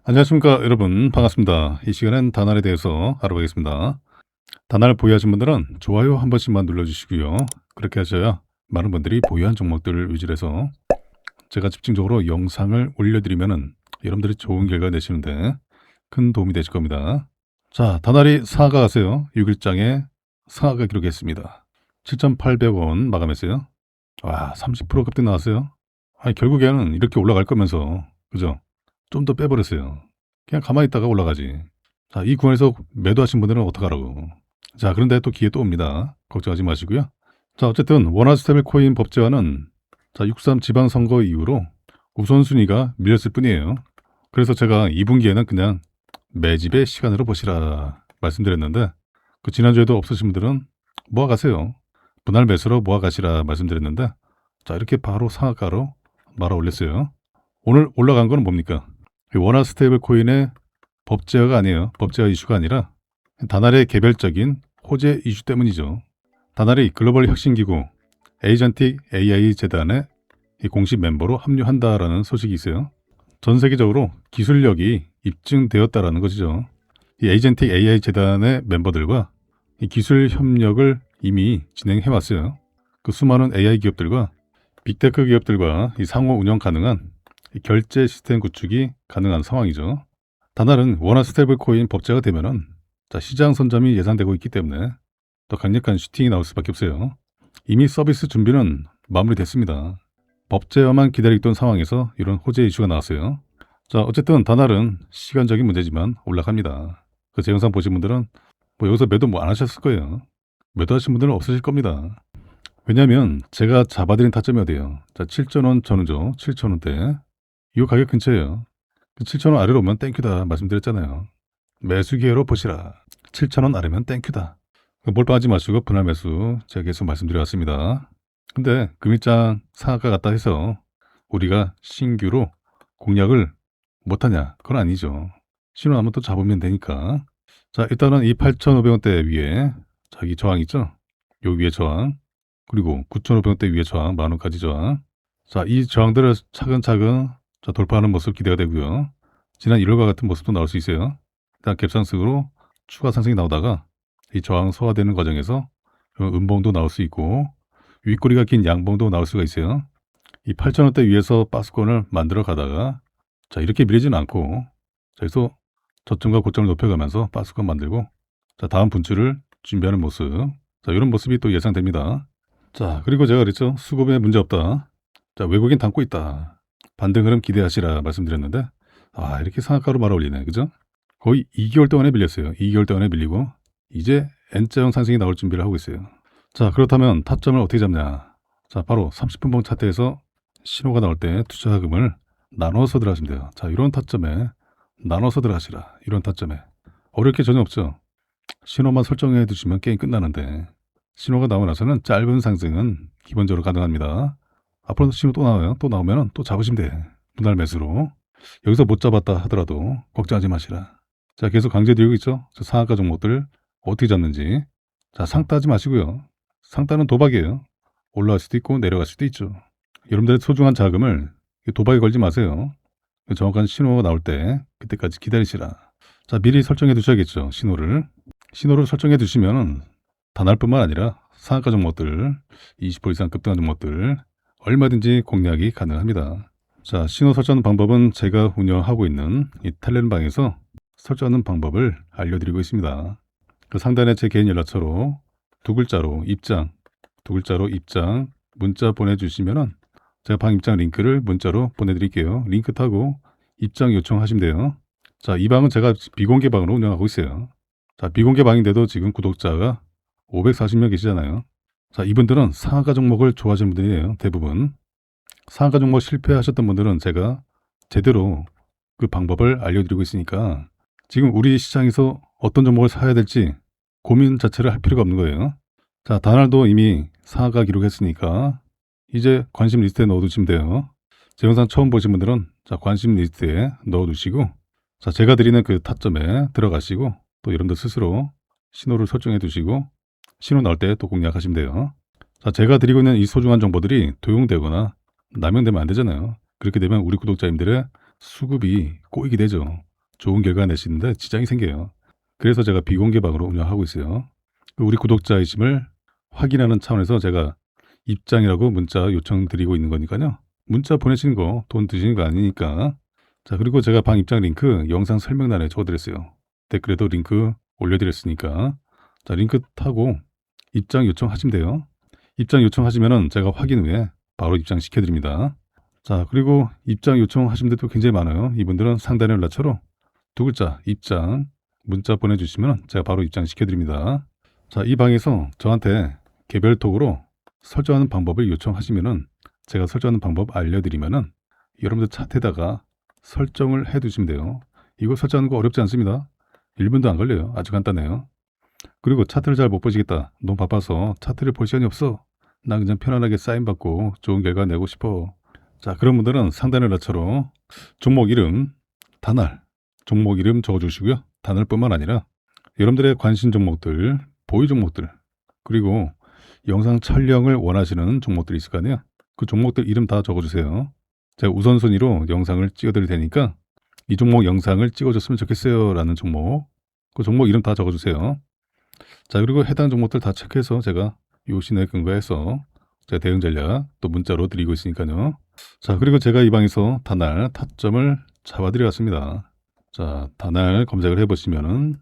안녕하십니까 여러분, 반갑습니다. 이 시간엔 다날에 대해서 알아보겠습니다. 다날 보유하신 분들은 좋아요 한 번씩만 눌러주시고요. 그렇게 하셔야 많은 분들이 보유한 종목들을 위주로 해서 제가 집중적으로 영상을 올려드리면은 여러분들이 좋은 결과 내시는데 큰 도움이 되실 겁니다. 자, 다날이 상하가 가세요. 6일장에 상하가 기록했습니다. 7,800원 마감했어요. 와, 30% 급등 나왔어요. 아니, 결국에는 이렇게 올라갈 거면서, 그죠? 좀 더 빼버렸어요. 그냥 가만히 있다가 올라가지. 자, 이 구간에서 매도하신 분들은 어떡하라고. 자, 그런데 또 기회 또 옵니다. 걱정하지 마시고요. 자, 어쨌든 원화 스테이블 코인 법제화는 자, 6.3 지방선거 이후로 우선순위가 밀렸을 뿐이에요. 그래서 제가 2분기에는 그냥 매집의 시간으로 보시라 말씀드렸는데, 그 지난주에도 없으신 분들은 모아가세요. 분할 매수로 모아가시라 말씀드렸는데, 자, 이렇게 바로 상한가로 말아 올렸어요. 오늘 올라간 건 뭡니까? 원화 스테이블 코인의 법제화가 아니에요. 법제화 이슈가 아니라 다날의 개별적인 호재 이슈 때문이죠. 다날이 글로벌 혁신기구 에이전틱 AI 재단의 공식 멤버로 합류한다라는 소식이 있어요. 전 세계적으로 기술력이 입증되었다라는 것이죠. 이 에이전틱 AI 재단의 멤버들과 이 기술 협력을 이미 진행해 왔어요. 그 수많은 AI 기업들과 빅테크 기업들과 이 상호 운영 가능한 이 결제 시스템 구축이 가능한 상황이죠. 다날은 원화 스테이블 코인 법제가 되면은 자, 시장 선점이 예상되고 있기 때문에 더 강력한 슈팅이 나올 수밖에 없어요. 이미 서비스 준비는 마무리됐습니다. 법제화만 기다리던 상황에서 이런 호재 이슈가 나왔어요. 자, 어쨌든 다날은 시간적인 문제지만 올라갑니다. 그 제 영상 보신 분들은 뭐 여기서 매도 뭐 안 하셨을 거예요. 매도하신 분들은 없으실 겁니다. 왜냐하면 제가 잡아드린 타점이 어디예요? 자, 7,000원 전후죠. 7,000원대. 이 가격 근처예요. 7,000원 아래로 오면 땡큐다 말씀드렸잖아요. 매수 기회로 보시라. 7,000원 아래면 땡큐다. 몰빵하지 마시고 분할 매수 제가 계속 말씀드려왔습니다. 근데 금일장 상한가 갔다 해서 우리가 신규로 공략을 못하냐? 그건 아니죠. 신호 한번 또 잡으면 되니까. 자, 일단은 이 8,500원대 위에 자기 저항 있죠? 요 위에 저항. 그리고 9,500원대 위에 저항, 만원까지 저항. 자, 이 저항들을 차근차근 돌파하는 모습 기대가 되고요. 지난 1월과 같은 모습도 나올 수 있어요. 일단 갭상승으로 추가 상승이 나오다가 이 저항 소화되는 과정에서 음봉도 나올 수 있고 윗꼬리가 긴 양봉도 나올 수가 있어요. 이 8,000원대 위에서 박스권을 만들어 가다가 자, 이렇게 밀리지는 않고 자, 여기서 저점과 고점을 높여가면서 박스권 만들고 자, 다음 분출을 준비하는 모습. 자, 이런 모습이 또 예상됩니다. 자, 그리고 제가 그랬죠. 수급에 문제 없다. 자, 외국인 담고 있다. 반등 흐름 기대하시라 말씀드렸는데 이렇게 상한가로 말아 올리네. 그죠? 거의 2개월 동안에 밀렸어요. 2개월 동안에 밀리고 이제 N자형 상승이 나올 준비를 하고 있어요. 자, 그렇다면 타점을 어떻게 잡냐? 자, 바로 30분봉 차트에서 신호가 나올 때 투자금을 나눠서 들어가시면 돼요. 자, 이런 타점에 나눠서 들어가시라. 이런 타점에. 어려울 게 전혀 없죠. 신호만 설정해 두시면 게임 끝나는데 신호가 나오고 나서는 짧은 상승은 기본적으로 가능합니다. 앞으로 신호 또 나와요. 또 나오면 또 잡으시면 돼. 분할 매수로. 여기서 못 잡았다 하더라도 걱정하지 마시라. 자, 계속 강조드리고 있죠. 저 상한가 종목들 어떻게 잡는지. 자, 상 따지 마시고요. 상 따는 도박이에요. 올라갈 수도 있고 내려갈 수도 있죠. 여러분들의 소중한 자금을 도박에 걸지 마세요. 정확한 신호가 나올 때 그때까지 기다리시라. 자, 미리 설정해 두셔야겠죠. 신호를 설정해 두시면 다날뿐만 아니라 상한가 종목들 20% 이상 급등한 종목들 얼마든지 공략이 가능합니다. 자, 신호 설정 방법은 제가 운영하고 있는 이 텔레그램방에서 설정하는 방법을 알려드리고 있습니다. 그 상단에 제 개인 연락처로 두 글자로 입장 문자 보내주시면은 제가 방 입장 링크를 문자로 보내드릴게요. 링크 타고 입장 요청하시면 돼요. 자, 이 방은 제가 비공개 방으로 운영하고 있어요. 자, 비공개 방인데도 지금 구독자가 540명 계시잖아요. 자, 이분들은 상한가 종목을 좋아하시는 분들이에요. 대부분. 상한가 종목 실패하셨던 분들은 제가 제대로 그 방법을 알려드리고 있으니까 지금 우리 시장에서 어떤 종목을 사야 될지 고민 자체를 할 필요가 없는 거예요. 자, 다날도 이미 상한가 기록했으니까 이제 관심 리스트에 넣어두시면 돼요. 제 영상 처음 보신 분들은 자, 관심 리스트에 넣어두시고 자, 제가 드리는 그 타점에 들어가시고 또 여러분들 스스로 신호를 설정해 두시고 신호 나올 때 또 공략하시면 돼요. 자, 제가 드리고 있는 이 소중한 정보들이 도용되거나 남용되면 안 되잖아요. 그렇게 되면 우리 구독자님들의 수급이 꼬이게 되죠. 좋은 결과 내시는데 지장이 생겨요. 그래서 제가 비공개 방으로 운영하고 있어요. 우리 구독자이심을 확인하는 차원에서 제가 입장이라고 문자 요청드리고 있는 거니까요. 문자 보내시는 거 돈 드시는 거 아니니까. 자, 그리고 제가 방 입장 링크 영상 설명란에 적어드렸어요. 댓글에도 링크 올려드렸으니까. 자, 링크 타고 입장 요청하시면 돼요. 입장 요청하시면은 제가 확인 후에 바로 입장 시켜드립니다. 자, 그리고 입장 요청하신 분들도 굉장히 많아요. 이분들은 상단의 연락처로 두 글자 입장 문자 보내주시면 제가 바로 입장 시켜드립니다. 자, 이 방에서 저한테 개별톡으로 설정하는 방법을 요청하시면은 제가 설정하는 방법 알려드리면은 여러분들 차트에다가 설정을 해두시면 돼요. 이거 설정하는 거 어렵지 않습니다. 1분도 안 걸려요. 아주 간단해요. 그리고 차트를 잘 못 보시겠다. 너무 바빠서 차트를 볼 시간이 없어. 나 그냥 편안하게 사인 받고 좋은 결과 내고 싶어. 자, 그런 분들은 상단의 연락처로 종목 이름, 단알, 종목 이름 적어주시고요. 단알뿐만 아니라 여러분들의 관심 종목들, 보유 종목들, 그리고 영상 촬영을 원하시는 종목들이 있을 거 아니에요. 그 종목들 이름 다 적어주세요. 제가 우선순위로 영상을 찍어드릴 테니까 이 종목 영상을 찍어줬으면 좋겠어요 라는 종목, 그 종목 이름 다 적어주세요. 자, 그리고 해당 종목들 다 체크해서 제가 요신에 근거해서 제가 대응 전략 또 문자로 드리고 있으니까요. 자, 그리고 제가 이 방에서 단알 타점을 잡아드려왔습니다. 자, 단알 검색을 해보시면은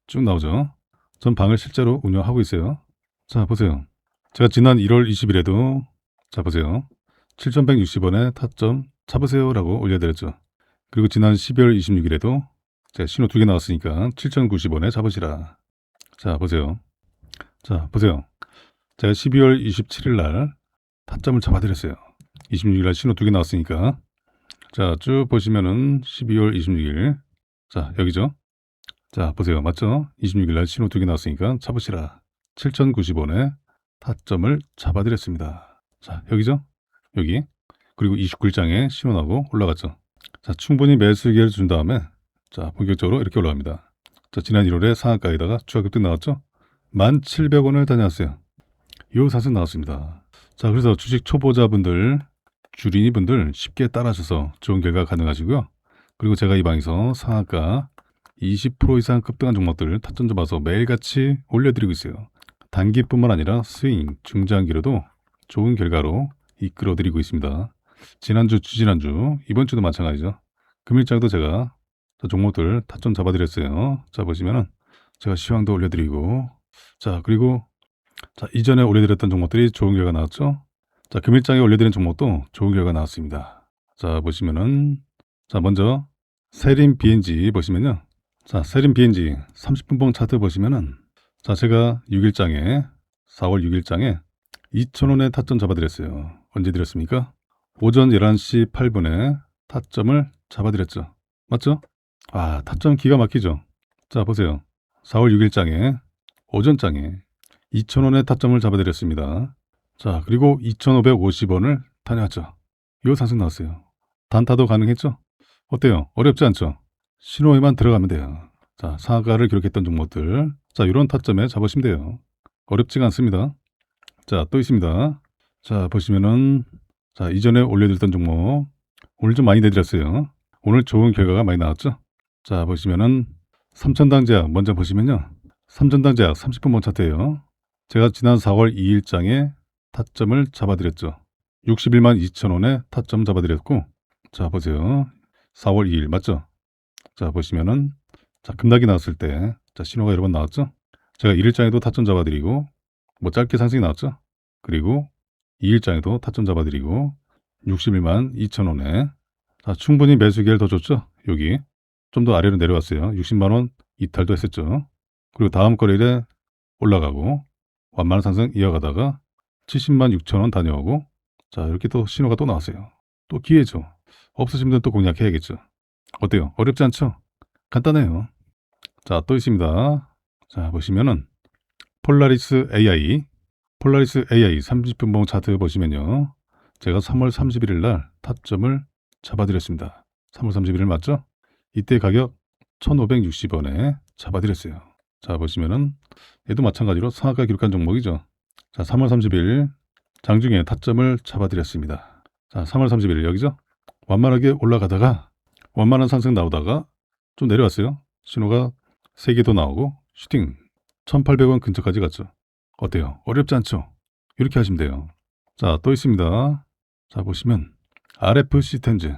쭉 나오죠. 전 방을 실제로 운영하고 있어요. 자, 보세요. 제가 지난 1월 20일에도 자, 보세요. 7,160원에 타점 잡으세요 라고 올려드렸죠. 그리고 지난 12월 26일에도 제가 신호 2개 나왔으니까 7,090원에 잡으시라. 자, 보세요. 자, 보세요. 제가 12월 27일 날 타점을 잡아드렸어요. 26일 날 신호 2개 나왔으니까. 자, 쭉 보시면은 12월 26일. 자, 여기죠. 자, 보세요. 맞죠? 26일 날 신호 2개 나왔으니까 잡으시라. 7,090원에 타점을 잡아드렸습니다. 자, 여기죠? 여기. 그리고 29일장에 신호 나고 올라갔죠. 자, 충분히 매수 기회를 준 다음에 자, 본격적으로 이렇게 올라갑니다. 자, 지난 1월에 상한가에다가 추가 급등 나왔죠? 1,700원을 다녀왔어요. 요 사슬 나왔습니다. 자, 그래서 주식 초보자분들, 주린이분들 쉽게 따라하셔서 좋은 결과 가능하시고요. 그리고 제가 이 방에서 상한가 20% 이상 급등한 종목들 타점 잡아서 매일같이 올려드리고 있어요. 단기뿐만 아니라 스윙, 중장기로도 좋은 결과로 이끌어드리고 있습니다. 지난주, 주지난주, 이번 주도 마찬가지죠. 금일장도 제가 종목들 타점 잡아드렸어요. 자, 보시면은 제가 시황도 올려드리고, 자, 그리고 자, 이전에 올려드렸던 종목들이 좋은 결과 나왔죠. 자, 금일장에 올려드린 종목도 좋은 결과 나왔습니다. 자, 보시면은 자, 먼저 세림 BNG 보시면요. 자, 세림 BNG 30분봉 차트 보시면은 자, 제가 6일장에 4월 6일장에 2,000원에 타점 잡아드렸어요. 언제 드렸습니까? 오전 11시 8분에 타점을 잡아드렸죠. 맞죠? 아, 타점 기가 막히죠. 자, 보세요. 4월 6일장에 오전장에 2,000원에 타점을 잡아드렸습니다. 자, 그리고 2,550원을 다녀왔죠. 요 상승 나왔어요. 단타도 가능했죠? 어때요? 어렵지 않죠? 신호에만 들어가면 돼요. 자, 상한가를 기록했던 종목들. 자, 이런 타점에 잡으시면 돼요. 어렵지가 않습니다. 자, 또 있습니다. 자, 보시면은 자, 이전에 올려드렸던 종목 오늘 좀 많이 내드렸어요. 오늘 좋은 결과가 많이 나왔죠. 자, 보시면은 삼천당 제약 먼저 보시면요. 삼천당 제약 30분봉 차트예요. 제가 지난 4월 2일장에 타점을 잡아드렸죠. 61만 2천원에 타점 잡아드렸고, 자, 보세요. 4월 2일 맞죠? 자, 보시면은 자, 급락이 나왔을 때 자, 신호가 여러 번 나왔죠. 제가 1일장에도 타점 잡아드리고 뭐 짧게 상승이 나왔죠. 그리고 2일장에도 타점 잡아드리고 61만 2천원에 자, 충분히 매수 기회를 더 줬죠. 여기 좀 더 아래로 내려왔어요. 60만원 이탈도 했었죠. 그리고 다음 거래일에 올라가고 완만한 상승 이어가다가 70만 6천원 다녀오고 자, 이렇게 또 신호가 또 나왔어요. 또 기회죠. 없으신 분들은 또 공략해야겠죠. 어때요? 어렵지 않죠? 간단해요. 자, 또 있습니다. 자, 보시면은 폴라리스 AI 30분봉 차트 보시면요. 제가 3월 31일 날 타점을 잡아드렸습니다. 3월 31일 맞죠? 이때 가격 1,560원에 잡아드렸어요. 자, 보시면은 얘도 마찬가지로 상한가 기록한 종목이죠. 자, 3월 30일 장중에 타점을 잡아드렸습니다. 자, 3월 31일 여기죠? 완만하게 올라가다가 완만한 상승 나오다가 좀 내려왔어요. 신호가 3개 더 나오고 슈팅 1,800원 근처까지 갔죠. 어때요? 어렵지 않죠? 이렇게 하시면 돼요. 자, 또 있습니다. 자, 보시면 RF 시스템즈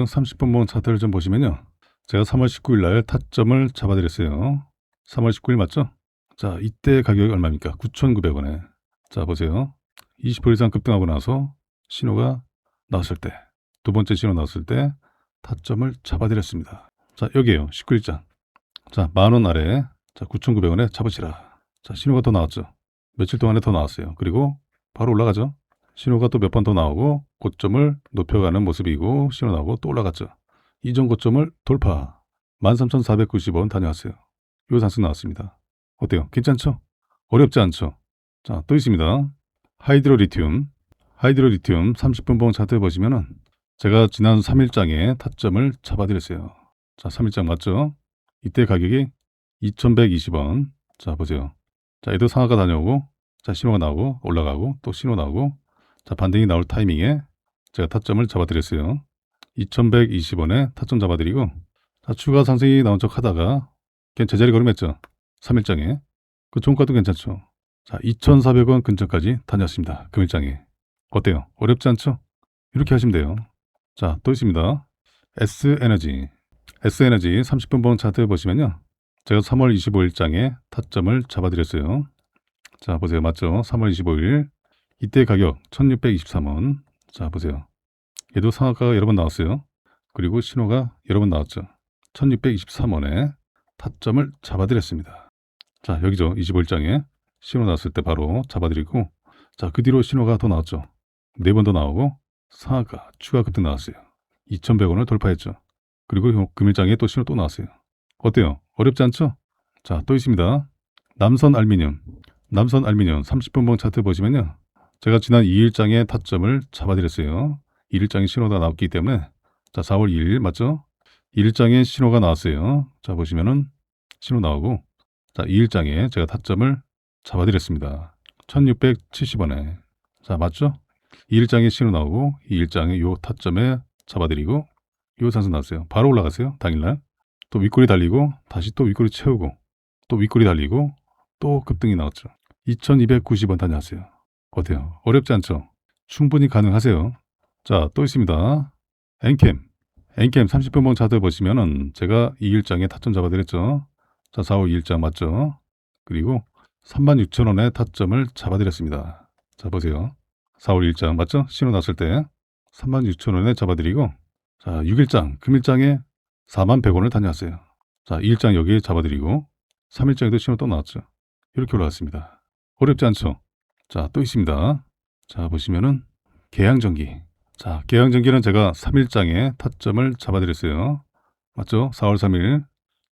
30분봉 차트를 좀 보시면요. 제가 3월 19일 날 타점을 잡아드렸어요. 3월 19일 맞죠? 자, 이때 가격이 얼마입니까? 9,900원에. 자, 보세요. 20% 이상 급등하고 나서 신호가 나왔을 때, 두 번째 신호 나왔을 때 타점을 잡아드렸습니다. 자, 여기에요. 19일장. 자, 10,000원 아래. 자, 9,900원에 잡으시라. 자, 신호가 더 나왔죠. 며칠 동안에 더 나왔어요. 그리고 바로 올라가죠. 신호가 또 몇 번 더 나오고 고점을 높여가는 모습이고 신호 나오고 또 올라갔죠. 이전 고점을 돌파. 13,490원 다녀왔어요. 요 상승 나왔습니다. 어때요? 괜찮죠? 어렵지 않죠? 자, 또 있습니다. 하이드로리튬 30분봉 차트 보시면은 제가 지난 3일장에 타점을 잡아드렸어요. 자, 3일장 맞죠? 이때 가격이 2,120원. 자, 보세요. 자, 얘도 상하가 다녀오고, 자, 신호가 나오고, 올라가고, 또 신호 나오고, 자, 반등이 나올 타이밍에 제가 타점을 잡아드렸어요. 2,120원에 타점 잡아드리고, 자, 추가 상승이 나온 척 하다가, 그냥 제자리 걸음했죠. 3일장에. 그 종가도 괜찮죠. 자, 2,400원 근처까지 다녔습니다. 금일장에. 어때요? 어렵지 않죠? 이렇게 하시면 돼요. 자, 또 있습니다. S에너지 30분봉 차트 보시면요. 제가 3월 25일장에 타점을 잡아드렸어요. 자, 보세요. 맞죠? 3월 25일. 이때 가격 1,623원. 자, 보세요. 얘도 상한가가 여러 번 나왔어요. 그리고 신호가 여러 번 나왔죠. 1,623원에 타점을 잡아드렸습니다. 자, 여기죠. 25일장에 신호 나왔을 때 바로 잡아드리고, 자, 그 뒤로 신호가 더 나왔죠. 4번 더 나오고 상한가 추가 급등 나왔어요. 2,100원을 돌파했죠. 그리고 금일장에 또 신호 또 나왔어요. 어때요? 어렵지 않죠? 자, 또 있습니다. 남선 알미늄 30분봉 차트 보시면요. 제가 지난 2일장에 타점을 잡아드렸어요. 2일장에 신호가 나왔기 때문에, 자, 4월 2일 맞죠? 1일장에 신호가 나왔어요. 자, 보시면은 신호 나오고, 자, 2일장에 제가 타점을 잡아드렸습니다. 1,670원에. 자, 맞죠? 2일장에 신호 나오고 2일장에 요 타점에 잡아드리고 요 상승 나왔어요. 바로 올라갔어요. 당일날. 또 윗꼬리 달리고 다시 또 윗꼬리 채우고 또 윗꼬리 달리고 또 급등이 나왔죠. 2,290원 다녀왔어요. 어때요? 어렵지 않죠? 충분히 가능하세요. 자, 또 있습니다. 엔캠 30분봉 차트 보시면은 제가 2일장에 타점 잡아드렸죠. 자, 4월 2일장 맞죠? 그리고 36,000원에 타점을 잡아드렸습니다. 자, 보세요. 4월 1장 맞죠? 신호 났을 때 36,000원에 잡아드리고, 자, 6일장 금일장에 41,100원을 다녀왔어요. 자, 2일장 여기에 잡아드리고 3일장에도 신호 또 나왔죠. 이렇게 올라왔습니다. 어렵지 않죠? 자, 또 있습니다. 자, 보시면은 계양전기. 자, 계양전기는 제가 3일장에 타점을 잡아드렸어요. 맞죠? 4월 3일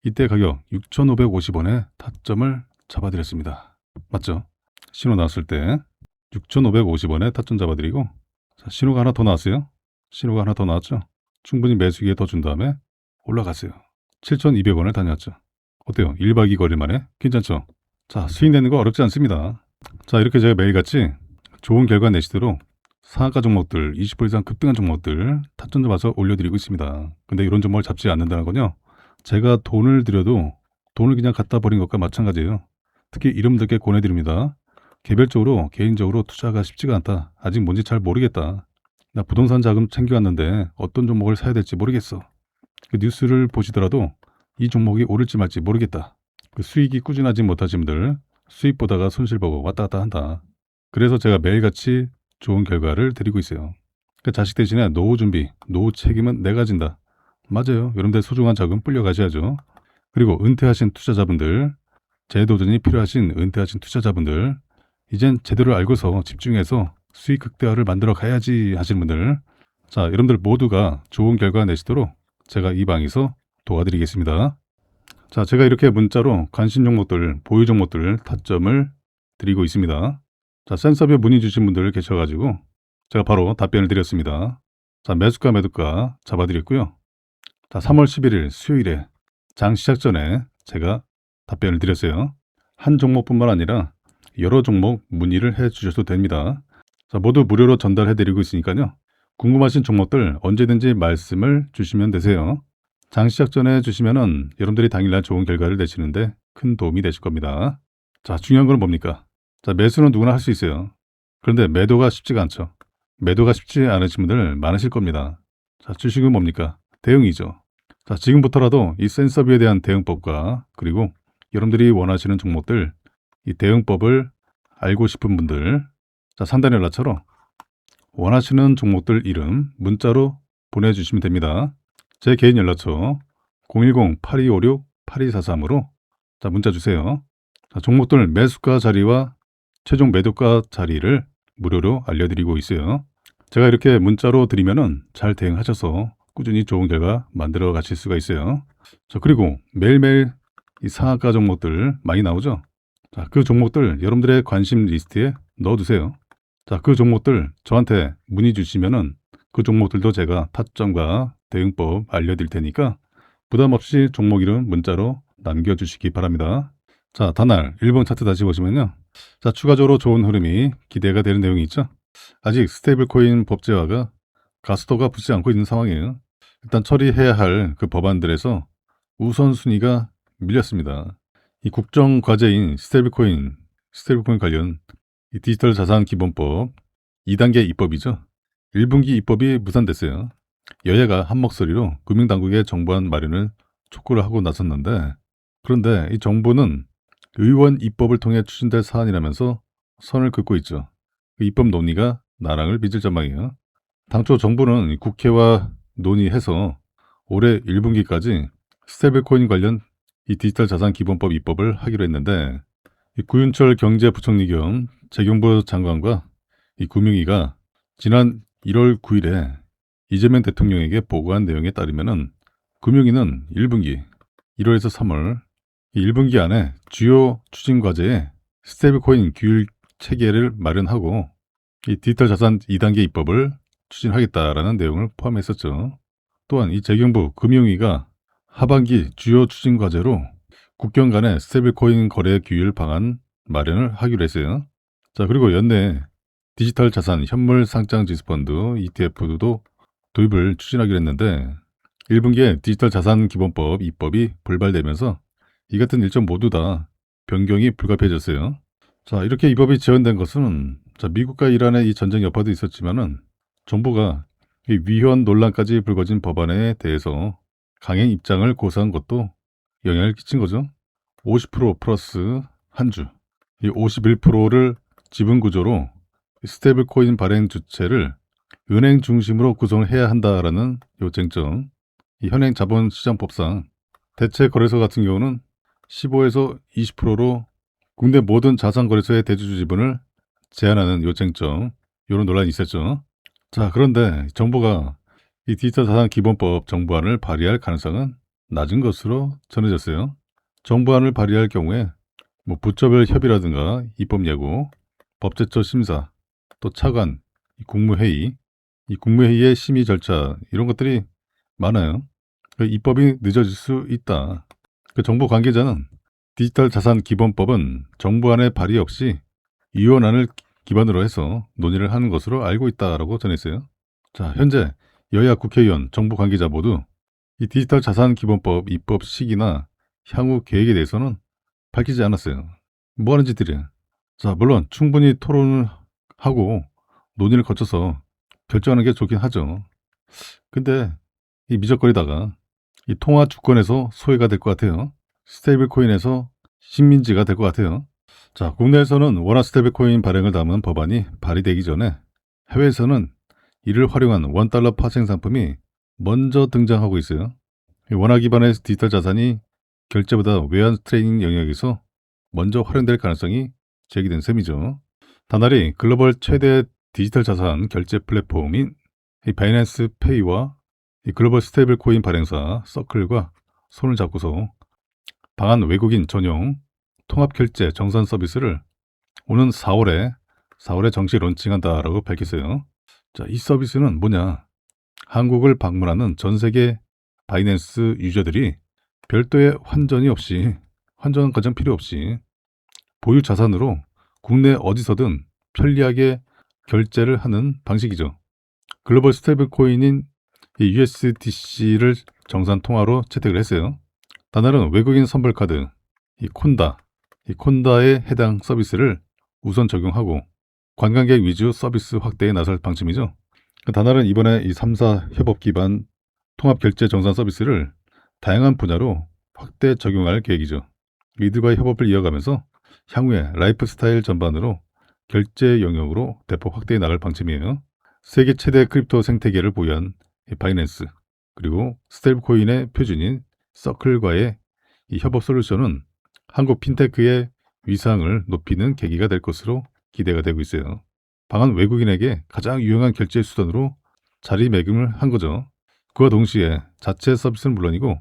이때 가격 6,550원에 타점을 잡아드렸습니다. 맞죠? 신호 나왔을 때 6,550원에 타점 잡아드리고, 자, 신호가 하나 더 나왔어요. 신호가 하나 더 나왔죠. 충분히 매수기에 더 준 다음에 올라갔어요. 7,200원을 다녔죠. 어때요? 1박 2일 만에 괜찮죠? 자, 수익 내는 거 어렵지 않습니다. 자, 이렇게 제가 매일같이 좋은 결과 내시도록 상한가 종목들, 20% 이상 급등한 종목들 타점 잡아서 올려드리고 있습니다. 근데 이런 종목을 잡지 않는다는 건요, 제가 돈을 들여도 돈을 그냥 갖다 버린 것과 마찬가지예요. 특히 이름들께 권해드립니다. 개별적으로 개인적으로 투자가 쉽지가 않다. 아직 뭔지 잘 모르겠다. 나 부동산 자금 챙겨왔는데 어떤 종목을 사야 될지 모르겠어. 그 뉴스를 보시더라도 이 종목이 오를지 말지 모르겠다. 그 수익이 꾸준하지 못하신 분들, 수익 보다가 손실 보고 왔다 갔다 한다. 그래서 제가 매일같이 좋은 결과를 드리고 있어요. 그 자식 대신에 노후 준비, 노후 책임은 내가 진다. 맞아요. 여러분들 소중한 자금 불려가셔야죠. 그리고 은퇴하신 투자자분들, 재도전이 필요하신 은퇴하신 투자자분들, 이젠 제대로 알고서 집중해서 수익 극대화를 만들어 가야지 하시는 분들, 자, 여러분들 모두가 좋은 결과 내시도록 제가 이 방에서 도와드리겠습니다. 자, 제가 이렇게 문자로 관심 종목들, 보유 종목들 타점을 드리고 있습니다. 자, 센서뷰 문의 주신 분들 계셔가지고 제가 바로 답변을 드렸습니다. 자, 매수가 매도가 잡아드렸고요. 자, 3월 11일 수요일에 장 시작 전에 제가 답변을 드렸어요. 한 종목뿐만 아니라 여러 종목 문의를 해 주셔도 됩니다. 자, 모두 무료로 전달해 드리고 있으니까요. 궁금하신 종목들 언제든지 말씀을 주시면 되세요. 장 시작 전에 주시면은 여러분들이 당일날 좋은 결과를 내시는데 큰 도움이 되실 겁니다. 자, 중요한 건 뭡니까? 자, 매수는 누구나 할 수 있어요. 그런데 매도가 쉽지가 않죠. 매도가 쉽지 않으신 분들 많으실 겁니다. 자, 주식은 뭡니까? 대응이죠. 자, 지금부터라도 이 센서뷰에 대한 대응법과 그리고 여러분들이 원하시는 종목들 이 대응법을 알고 싶은 분들, 자, 상단의 연락처로 원하시는 종목들 이름 문자로 보내주시면 됩니다. 제 개인 연락처 010-8256-8243으로 자, 문자 주세요. 자, 종목들 매수가 자리와 최종 매도가 자리를 무료로 알려드리고 있어요. 제가 이렇게 문자로 드리면은 잘 대응하셔서 꾸준히 좋은 결과 만들어 가실 수가 있어요. 자, 그리고 매일매일 이 상한가 종목들 많이 나오죠. 자, 그 종목들 여러분들의 관심 리스트에 넣어두세요. 자, 그 종목들 저한테 문의 주시면은 그 종목들도 제가 타점과 대응법 알려드릴 테니까 부담 없이 종목 이름 문자로 남겨주시기 바랍니다. 자, 다날 일본 차트 다시 보시면요. 자, 추가적으로 좋은 흐름이 기대가 되는 내용이 있죠. 아직 스테이블코인 법제화가 가속도가 붙지 않고 있는 상황이에요. 일단 처리해야 할 그 법안들에서 우선순위가 밀렸습니다. 이 국정 과제인 스테이블코인 관련 이 디지털 자산 기본법 2단계 입법이죠. 1분기 입법이 무산됐어요. 여야가 한 목소리로 금융당국의 정부안 마련을 촉구를 하고 나섰는데, 그런데 이 정부는 의원 입법을 통해 추진될 사안이라면서 선을 긋고 있죠. 그 입법 논의가 나랑을 빚을 전망이에요. 당초 정부는 국회와 논의해서 올해 1분기까지 스테이블코인 관련 이 디지털 자산 기본법 입법을 하기로 했는데, 이 구윤철 경제부총리 겸 재경부 장관과 이 금융위가 지난 1월 9일에 이재명 대통령에게 보고한 내용에 따르면은 금융위는 1분기 1월에서 3월 이 1분기 안에 주요 추진 과제에 스테이블코인 규율 체계를 마련하고 이 디지털 자산 2단계 입법을 추진하겠다라는 내용을 포함했었죠. 또한 이 재경부 금융위가 하반기 주요 추진 과제로 국경 간의 스테이블코인 거래 규율 방안 마련을 하기로 했어요. 자, 그리고 연내 디지털 자산 현물 상장 지수 펀드 ETF도 도입을 추진하기로 했는데 1분기에 디지털 자산 기본법 입법이 불발되면서 이 같은 일정 모두 다 변경이 불가피해졌어요. 자, 이렇게 입법이 지연된 것은 자, 미국과 이란의 이 전쟁 여파도 있었지만은 정부가 이 위헌 논란까지 불거진 법안에 대해서 강행 입장을 고수한 것도 영향을 끼친 거죠. 50% 플러스 한 주, 이 51%를 지분 구조로 스테이블 코인 발행 주체를 은행 중심으로 구성을 해야 한다라는 요 쟁점. 이 현행 자본시장법상 대체 거래소 같은 경우는 15에서 20%로 국내 모든 자산거래소의 대주주 지분을 제한하는 요 쟁점, 요런 논란이 있었죠. 자, 그런데 정부가 이 디지털 자산 기본법 정부안을 발의할 가능성은 낮은 것으로 전해졌어요. 정부안을 발의할 경우에 뭐 부처별 협의라든가 입법 예고, 법제처 심사, 또 차관, 국무회의, 이 국무회의의 심의 절차 이런 것들이 많아요. 입법이 늦어질 수 있다. 그 정부 관계자는 디지털 자산 기본법은 정부안의 발의 없이 위원안을 기반으로 해서 논의를 하는 것으로 알고 있다라고 전했어요. 자, 현재 여야 국회의원, 정부 관계자 모두 이 디지털 자산 기본법 입법 시기나 향후 계획에 대해서는 밝히지 않았어요. 뭐 하는 짓들이야. 자, 물론 충분히 토론을 하고 논의를 거쳐서 결정하는 게 좋긴 하죠. 근데 이 미적거리다가 이 통화 주권에서 소외가 될 것 같아요. 스테이블 코인에서 식민지가 될 것 같아요. 자, 국내에서는 원화 스테이블 코인 발행을 담은 법안이 발의되기 전에 해외에서는 이를 활용한 원달러 파생 상품이 먼저 등장하고 있어요. 이 원화 기반의 디지털 자산이 결제보다 외환 트레이딩 영역에서 먼저 활용될 가능성이 제기된 셈이죠. 다날이 글로벌 최대 디지털 자산 결제 플랫폼인 이 바이낸스 페이와 이 글로벌 스테이블 코인 발행사 서클과 손을 잡고서 방한 외국인 전용 통합 결제 정산 서비스를 오는 4월에 정식 론칭한다라고 밝혔어요. 자, 이 서비스는 뭐냐? 한국을 방문하는 전 세계 바이낸스 유저들이 별도의 환전 과정 필요 없이 보유 자산으로 국내 어디서든 편리하게 결제를 하는 방식이죠. 글로벌 스테이블 코인인 USDC를 정산 통화로 채택을 했어요. 다날은 외국인 선불카드 이 콘다에 해당 서비스를 우선 적용하고 관광객 위주 서비스 확대에 나설 방침이죠. 다날은 이번에 이 3사 협업 기반 통합 결제 정산 서비스를 다양한 분야로 확대 적용할 계획이죠. 이들과의 협업을 이어가면서 향후에 라이프스타일 전반으로 결제 영역으로 대폭 확대해 나갈 방침이에요. 세계 최대 크립토 생태계를 보유한 바이낸스 그리고 스테이블코인의 표준인 서클과의 이 협업 솔루션은 한국 핀테크의 위상을 높이는 계기가 될 것으로 기대가 되고 있어요. 방한 외국인에게 가장 유용한 결제 수단으로 자리매김을 한 거죠. 그와 동시에 자체 서비스는 물론이고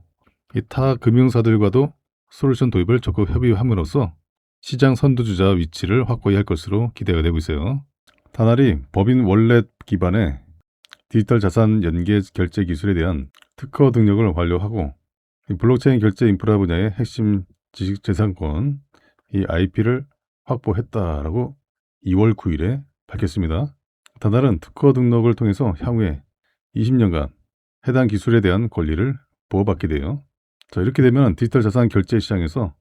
타 금융사들과도 솔루션 도입을 적극 협의함으로써 시장 선두주자 위치를 확보할 것으로 기대가 되고 있어요. 다날이 법인 월렛 기반의 디지털 자산 연계 결제 기술에 대한 특허 등록을 완료하고 블록체인 결제 인프라 분야의 핵심 지식재산권 이 IP를 확보했다라고 2월 9일에 밝혔습니다. 다날은 특허 등록을 통해서 향후에 20년간 해당 기술에 대한 권리를 보호받게 돼요. 자, 이렇게 되면 디지털 자산 결제 시장에서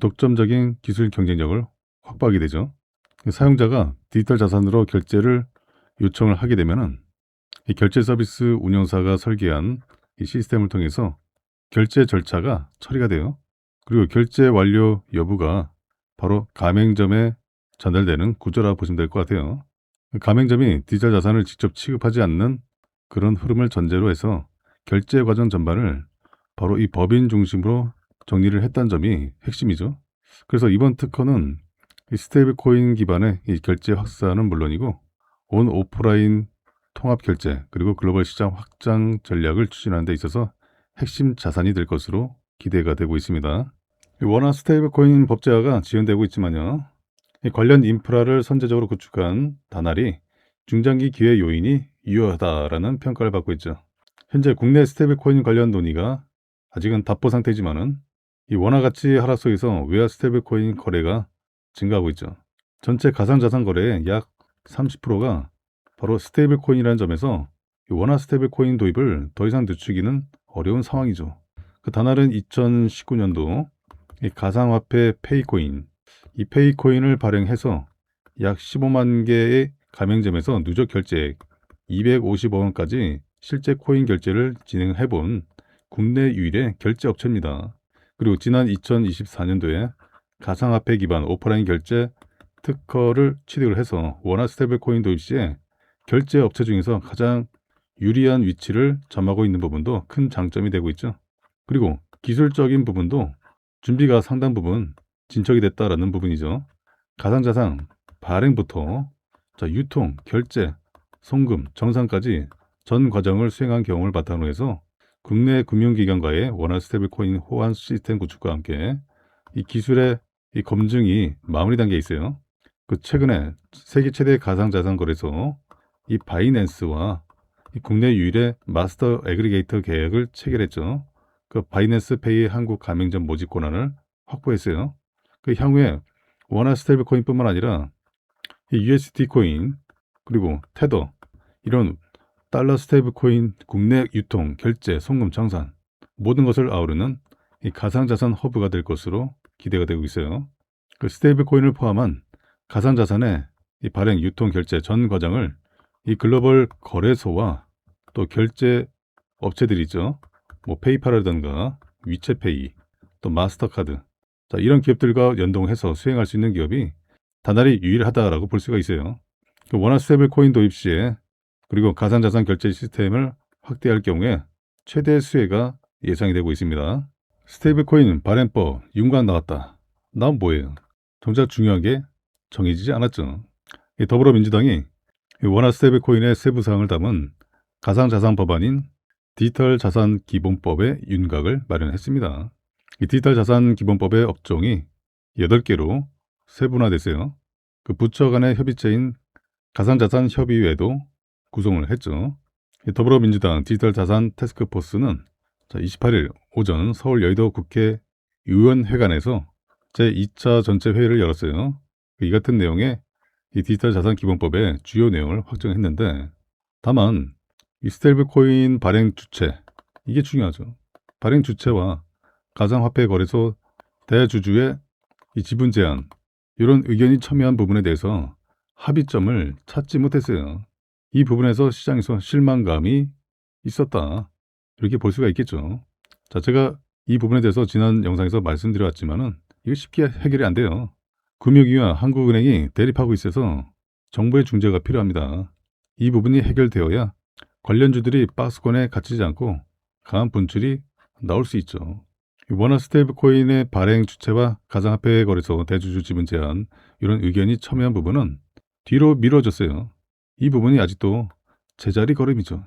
독점적인 기술 경쟁력을 확보하게 되죠. 사용자가 디지털 자산으로 결제를 요청을 하게 되면은 이 결제 서비스 운영사가 설계한 이 시스템을 통해서 결제 절차가 처리가 돼요. 그리고 결제 완료 여부가 바로 가맹점에 전달되는 구조라 보시면 될 것 같아요. 가맹점이 디지털 자산을 직접 취급하지 않는 그런 흐름을 전제로 해서 결제 과정 전반을 바로 이 법인 중심으로 정리를 했다는 점이 핵심이죠. 그래서 이번 특허는 이 스테이블 코인 기반의 이 결제 확산은 물론이고 온 오프라인 통합 결제 그리고 글로벌 시장 확장 전략을 추진하는 데 있어서 핵심 자산이 될 것으로 기대가 되고 있습니다. 워낙 스테이블 코인 법제화가 지연되고 있지만요. 이 관련 인프라를 선제적으로 구축한 다날이 중장기 기회 요인이 유효하다라는 평가를 받고 있죠. 현재 국내 스테이블 코인 관련 논의가 아직은 답보 상태지만은 이 원화 가치 하락 속에서 외화 스테이블 코인 거래가 증가하고 있죠. 전체 가상자산 거래의 약 30%가 바로 스테이블 코인이라는 점에서 이 원화 스테이블 코인 도입을 더 이상 늦추기는 어려운 상황이죠. 그 다날은 2019년도 이 가상화폐 페이코인, 이 페이코인을 발행해서 약 15만 개의 가맹점에서 누적 결제액 250억 원까지 실제 코인 결제를 진행해본 국내 유일의 결제 업체입니다. 그리고 지난 2024년도에 가상화폐 기반 오프라인 결제 특허를 취득을 해서 원화 스테이블 코인 도입 시에 결제 업체 중에서 가장 유리한 위치를 점하고 있는 부분도 큰 장점이 되고 있죠. 그리고 기술적인 부분도 준비가 상당 부분 진척이 됐다라는 부분이죠. 가상자산 발행부터 유통, 결제, 송금, 정산까지 전 과정을 수행한 경험을 바탕으로 해서 국내 금융기관과의 원화 스테이블 코인 호환 시스템 구축과 함께 이 기술의 이 검증이 마무리 단계에 있어요. 그 최근에 세계 최대 가상자산 거래소 이 바이낸스와 이 국내 유일의 마스터 애그리게이터 계약을 체결했죠. 그 바이낸스 페이 한국 가맹점 모집 권한을 확보했어요. 그 향후에 원화 스테이블 코인뿐만 아니라 이 USDT 코인 그리고 테더 이런 달러 스테이블 코인 국내 유통, 결제, 송금, 정산 모든 것을 아우르는 이 가상자산 허브가 될 것으로 기대가 되고 있어요. 그 스테이블 코인을 포함한 가상자산의 이 발행, 유통, 결제 전 과정을 이 글로벌 거래소와 또 결제 업체들이 있죠. 뭐 페이팔이라든가 위챗페이, 또 마스터카드 이런 기업들과 연동해서 수행할 수 있는 기업이 다날이 유일하다라고 볼 수가 있어요. 그 원화 스테이블 코인 도입 시에 그리고 가상자산 결제 시스템을 확대할 경우에 최대 수혜가 예상이 되고 있습니다. 스테이블 코인 발행법 윤곽 나왔다. 난 뭐예요? 정작 중요한 게 정해지지 않았죠. 더불어민주당이 원화 스테이블 코인의 세부 사항을 담은 가상자산 법안인 디지털 자산 기본법의 윤곽을 마련했습니다. 이 디지털 자산 기본법의 업종이 8개로 세분화됐어요. 그 부처 간의 협의체인 가상자산 협의회도 구성을 했죠. 더불어민주당 디지털 자산 태스크포스는 28일 오전 서울 여의도 국회 의원회관에서 제2차 전체 회의를 열었어요. 이 같은 내용의 이 디지털 자산 기본법의 주요 내용을 확정했는데 다만 이 스테이블 코인 발행 주체 이게 중요하죠. 발행 주체와 가상화폐 거래소 대주주의 이 지분 제한, 이런 의견이 첨예한 부분에 대해서 합의점을 찾지 못했어요. 이 부분에서 시장에서 실망감이 있었다, 이렇게 볼 수가 있겠죠. 자, 제가 이 부분에 대해서 지난 영상에서 말씀드려왔지만은 이거 쉽게 해결이 안 돼요. 금융위와 한국은행이 대립하고 있어서 정부의 중재가 필요합니다. 이 부분이 해결되어야 관련주들이 박스권에 갇히지 않고 강한 분출이 나올 수 있죠. 원화 스테이블코인의 발행 주체와 가상화폐 거래소 대주주 지분 제한, 이런 의견이 첨예한 부분은 뒤로 미뤄졌어요. 이 부분이 아직도 제자리 걸음이죠.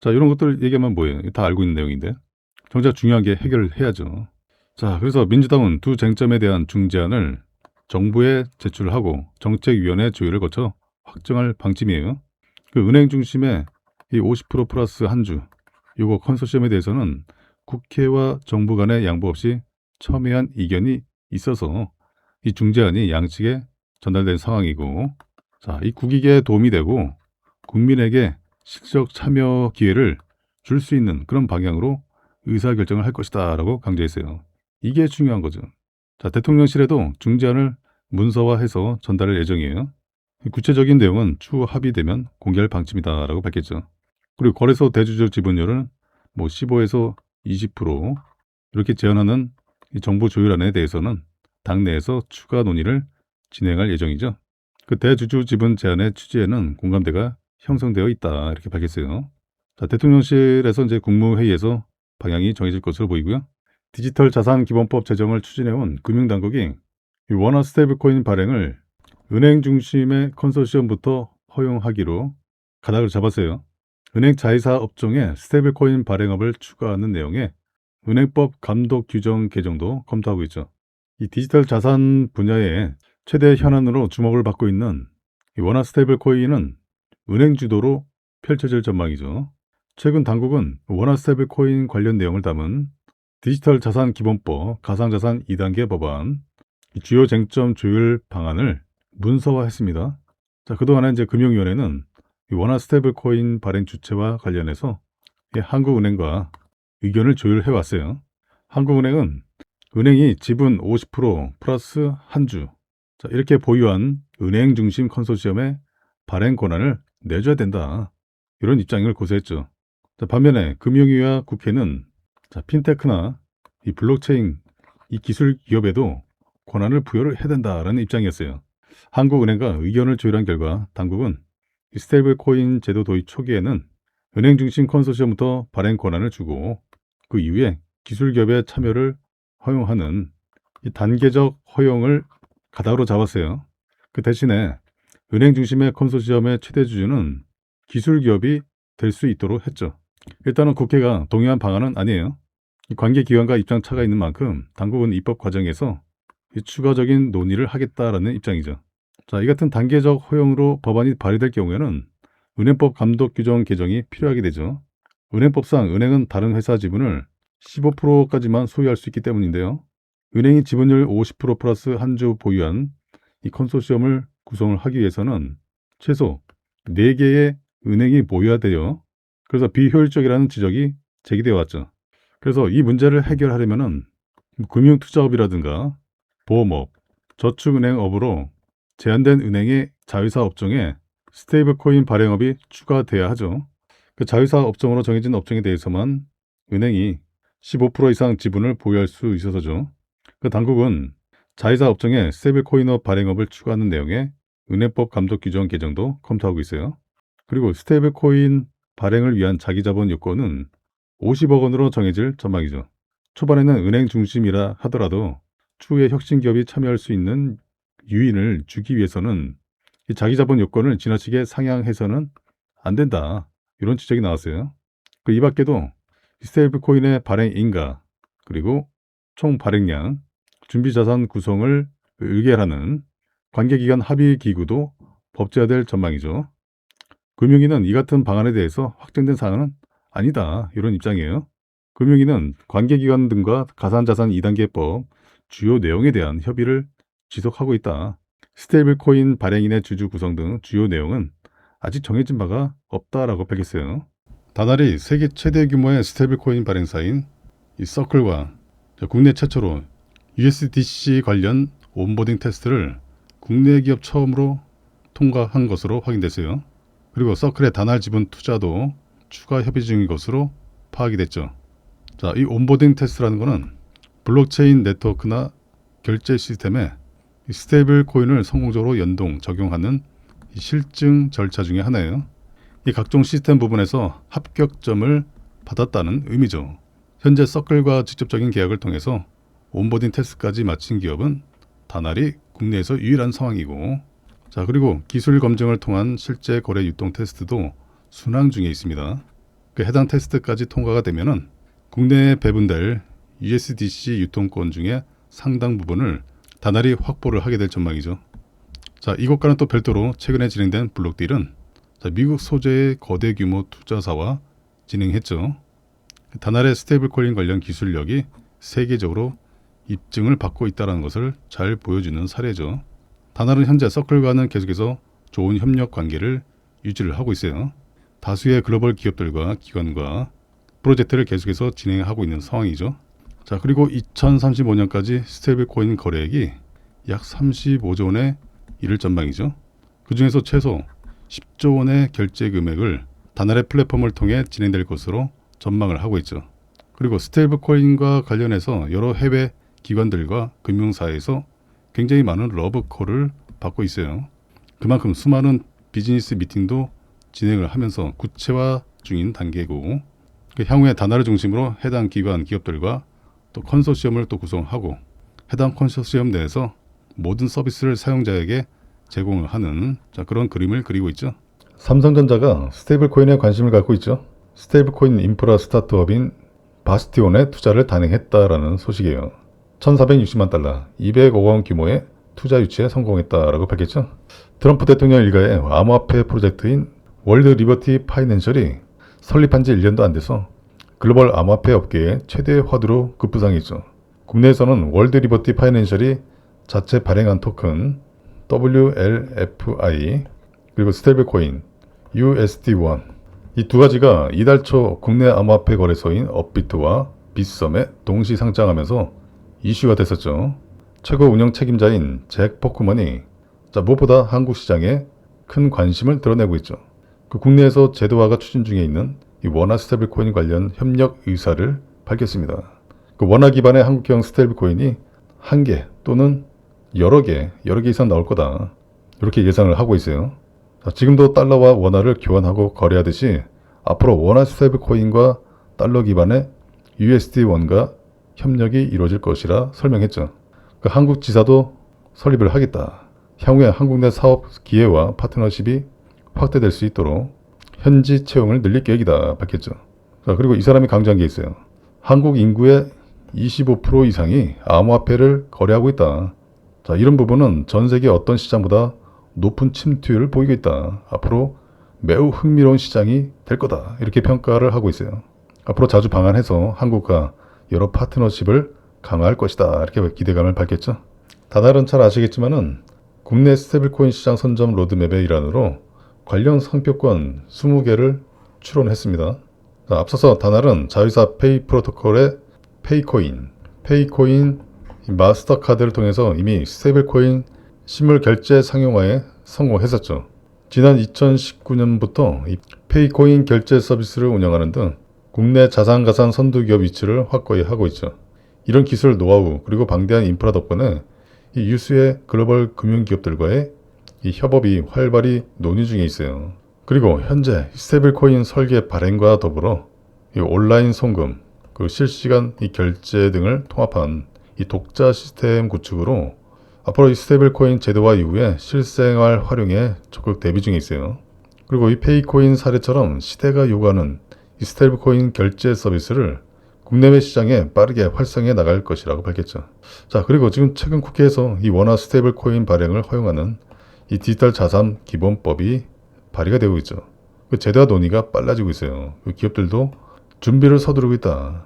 자, 이런 것들 얘기하면 뭐예요? 다 알고 있는 내용인데 정작 중요한 게 해결을 해야죠. 자, 그래서 민주당은 두 쟁점에 대한 중재안을 정부에 제출하고 정책위원회 조율을 거쳐 확정할 방침이에요. 그 은행 중심의 이 50% 플러스 한 주, 요거 컨소시엄에 대해서는 국회와 정부 간의 양보 없이 첨예한 이견이 있어서 이 중재안이 양측에 전달된 상황이고, 자, 이 국익에 도움이 되고 국민에게 실질적 참여 기회를 줄 수 있는 그런 방향으로 의사결정을 할 것이다 라고 강조했어요. 이게 중요한 거죠. 자, 대통령실에도 중재안을 문서화해서 전달할 예정이에요. 구체적인 내용은 추후 합의되면 공개할 방침이다 라고 밝혔죠. 그리고 거래소 대주주 지분율은 15에서 20% 이렇게 제한하는 이 정부 조율안에 대해서는 당내에서 추가 논의를 진행할 예정이죠. 그 대주주 지분 제한의 취지에는 공감대가 형성되어 있다, 이렇게 밝혔어요. 자, 대통령실에서 이제 국무회의에서 방향이 정해질 것으로 보이고요. 디지털 자산 기본법 제정을 추진해온 금융당국이 이 원화 스테이블코인 발행을 은행 중심의 컨소시엄부터 허용하기로 가닥을 잡았어요. 은행 자회사 업종에 스테이블코인 발행업을 추가하는 내용의 은행법 감독 규정 개정도 검토하고 있죠. 이 디지털 자산 분야의 최대 현안으로 주목을 받고 있는 이 원화 스테이블코인은 은행 주도로 펼쳐질 전망이죠. 최근 당국은 원화 스테이블코인 관련 내용을 담은 디지털 자산 기본법 가상자산 2단계 법안 주요 쟁점 조율 방안을 문서화했습니다. 자, 그동안에 이제 금융위원회는 이 원화 스테이블코인 발행 주체와 관련해서 한국은행과 의견을 조율해 왔어요. 한국은행은 은행이 지분 50% 플러스 한 주, 자, 이렇게 보유한 은행 중심 컨소시엄의 발행 권한을 내줘야 된다, 이런 입장을 고수했죠. 자, 반면에 금융위와 국회는 자, 핀테크나 이 블록체인 이 기술 기업에도 권한을 부여를 해야 된다라는 입장이었어요. 한국은행과 의견을 조율한 결과 당국은 이 스테이블 코인 제도 도입 초기에는 은행 중심 컨소시엄부터 발행 권한을 주고 그 이후에 기술 기업의 참여를 허용하는 이 단계적 허용을 가닥으로 잡았어요. 그 대신에 은행 중심의 컨소시엄의 최대 주주는 기술 기업이 될 수 있도록 했죠. 일단은 국회가 동의한 방안은 아니에요. 관계기관과 입장 차가 있는 만큼 당국은 입법 과정에서 추가적인 논의를 하겠다라는 입장이죠. 자, 이 같은 단계적 허용으로 법안이 발의될 경우에는 은행법 감독 규정 개정이 필요하게 되죠. 은행법상 은행은 다른 회사 지분을 15%까지만 소유할 수 있기 때문인데요. 은행이 지분율 50% 플러스 한 주 보유한 이 컨소시엄을 구성을 하기 위해서는 최소 4개의 은행이 모여야 돼요. 그래서 비효율적이라는 지적이 제기되어 왔죠. 그래서 이 문제를 해결하려면은 금융투자업이라든가 보험업, 저축은행업으로 제한된 은행의 자회사 업종에 스테이블 코인 발행업이 추가돼야 하죠. 그 자회사 업종으로 정해진 업종에 대해서만 은행이 15% 이상 지분을 보유할 수 있어서죠. 그 당국은 자회사 업종에 스테이블 코인업 발행업을 추가하는 내용의 은행법 감독 규정 개정도 검토하고 있어요. 그리고 스테이블 코인 발행을 위한 자기자본 요건은 50억 원으로 정해질 전망이죠. 초반에는 은행 중심이라 하더라도 추후에 혁신기업이 참여할 수 있는 유인을 주기 위해서는 이 자기자본 요건을 지나치게 상향해서는 안 된다, 이런 지적이 나왔어요. 이 밖에도 스테이블 코인의 발행 인가, 그리고 총 발행량, 준비자산 구성을 의결하는 관계기관 합의기구도 법제화될 전망이죠. 금융위는 이 같은 방안에 대해서 확정된 사항은 아니다, 이런 입장이에요. 금융위는 관계기관 등과 가상자산 2단계법 주요 내용에 대한 협의를 지속하고 있다. 스테이블 코인 발행인의 주주 구성 등 주요 내용은 아직 정해진 바가 없다라고 밝혔어요. 다날이 세계 최대 규모의 스테이블 코인 발행사인 이 서클과 국내 최초로 USDC 관련 온보딩 테스트를 국내 기업 처음으로 통과한 것으로 확인됐어요. 그리고 서클의 다날 지분 투자도 추가 협의 중인 것으로 파악이 됐죠. 자, 이 온보딩 테스트라는 것은 블록체인 네트워크나 결제 시스템에 스테이블 코인을 성공적으로 연동, 적용하는 실증 절차 중에 하나예요. 이 각종 시스템 부분에서 합격점을 받았다는 의미죠. 현재 서클과 직접적인 계약을 통해서 온보딩 테스트까지 마친 기업은 다날이 국내에서 유일한 상황이고, 자, 그리고 기술 검증을 통한 실제 거래 유통 테스트도 순항 중에 있습니다. 그 해당 테스트까지 통과가 되면은 국내에 배분될 USDC 유통권 중에 상당 부분을 다날이 확보를 하게 될 전망이죠. 자, 이것과는 또 별도로 최근에 진행된 블록딜은 미국 소재의 거대 규모 투자사와 진행했죠. 다날의 스테이블 코인 관련 기술력이 세계적으로 입증을 받고 있다는 것을 잘 보여주는 사례죠. 다날은 현재 서클과는 계속해서 좋은 협력 관계를 유지를 하고 있어요. 다수의 글로벌 기업들과 기관과 프로젝트를 계속해서 진행하고 있는 상황이죠. 자, 그리고 2035년까지 스테이블 코인 거래액이 약 35조 원에 이를 전망이죠. 그 중에서 최소 10조 원의 결제 금액을 다날의 플랫폼을 통해 진행될 것으로 전망을 하고 있죠. 그리고 스테이블 코인과 관련해서 여러 해외 기관들과 금융사에서 굉장히 많은 러브콜을 받고 있어요. 그만큼 수많은 비즈니스 미팅도 진행을 하면서 구체화 중인 단계고, 향후에 다날을 중심으로 해당 기관, 기업들과 또 컨소시엄을 또 구성하고 해당 컨소시엄 내에서 모든 서비스를 사용자에게 제공을 하는 그런 그림을 그리고 있죠. 삼성전자가 스테이블 코인에 관심을 갖고 있죠. 스테이블 코인 인프라 스타트업인 바스티온에 투자를 단행했다라는 소식이에요. 1460만 달러, 200억 원 규모의 투자 유치에 성공했다라고 밝혔죠. 트럼프 대통령 일가의 암호화폐 프로젝트인 월드 리버티 파이낸셜이 설립한 지 1년도 안 돼서 글로벌 암호화폐 업계의 최대 화두로 급부상했죠. 국내에서는 월드 리버티 파이낸셜이 자체 발행한 토큰 WLFI 그리고 스테이블 코인 USD1, 이 두 가지가 이달 초 국내 암호화폐 거래소인 업비트와 빗썸에 동시 상장하면서 이슈가 됐었죠. 최고 운영 책임자인 잭 포크먼이 무엇보다 한국 시장에 큰 관심을 드러내고 있죠. 그 국내에서 제도화가 추진 중에 있는 이 원화 스테이블 코인 관련 협력 의사를 밝혔습니다. 그 원화 기반의 한국형 스테이블 코인이 한 개 또는 여러 개 이상 나올 거다, 이렇게 예상을 하고 있어요. 지금도 달러와 원화를 교환하고 거래하듯이 앞으로 원화 스테이블 코인과 달러 기반의 USD1과 협력이 이루어질 것이라 설명했죠. 그 한국 지사도 설립을 하겠다. 향후에 한국 내 사업 기회와 파트너십이 확대될 수 있도록 현지 채용을 늘릴 계획이다 밝혔죠. 그리고 이 사람이 강조한 게 있어요. 한국 인구의 25% 이상이 암호화폐를 거래하고 있다. 이런 부분은 전 세계 어떤 시장보다 높은 침투율을 보이고 있다. 앞으로 매우 흥미로운 시장이 될 거다, 이렇게 평가를 하고 있어요. 앞으로 자주 방한해서 한국과 여러 파트너십을 강화할 것이다, 이렇게 기대감을 밝혔죠. 다날은 잘 아시겠지만은 국내 스테이블코인 시장 선점 로드맵의 일환으로 관련 상표권 20개를 추론했습니다. 앞서서 다날은 자회사 페이 프로토콜의 페이코인 마스터카드를 통해서 이미 스테이블코인 실물 결제 상용화에 성공했었죠. 지난 2019년부터 이 페이코인 결제 서비스를 운영하는 등 국내 자산가산 선두기업 위치를 확고히 하고 있죠. 이런 기술 노하우 그리고 방대한 인프라 덕분에 이 유수의 글로벌 금융기업들과의 이 협업이 활발히 논의 중에 있어요. 그리고 현재 스테이블코인 설계 발행과 더불어 이 온라인 송금, 그 실시간 이 결제 등을 통합한 이 독자 시스템 구축으로 앞으로 이 스테이블코인 제도화 이후에 실생활 활용에 적극 대비 중에 있어요. 그리고 이 페이코인 사례처럼 시대가 요구하는 이 스테이블코인 결제 서비스를 국내외 시장에 빠르게 활성해 나갈 것이라고 밝혔죠. 그리고 지금 최근 국회에서 이 원화 스테이블코인 발행을 허용하는 이 디지털 자산 기본법이 발의가 되고 있죠. 그 제도화 논의가 빨라지고 있어요. 그 기업들도 준비를 서두르고 있다.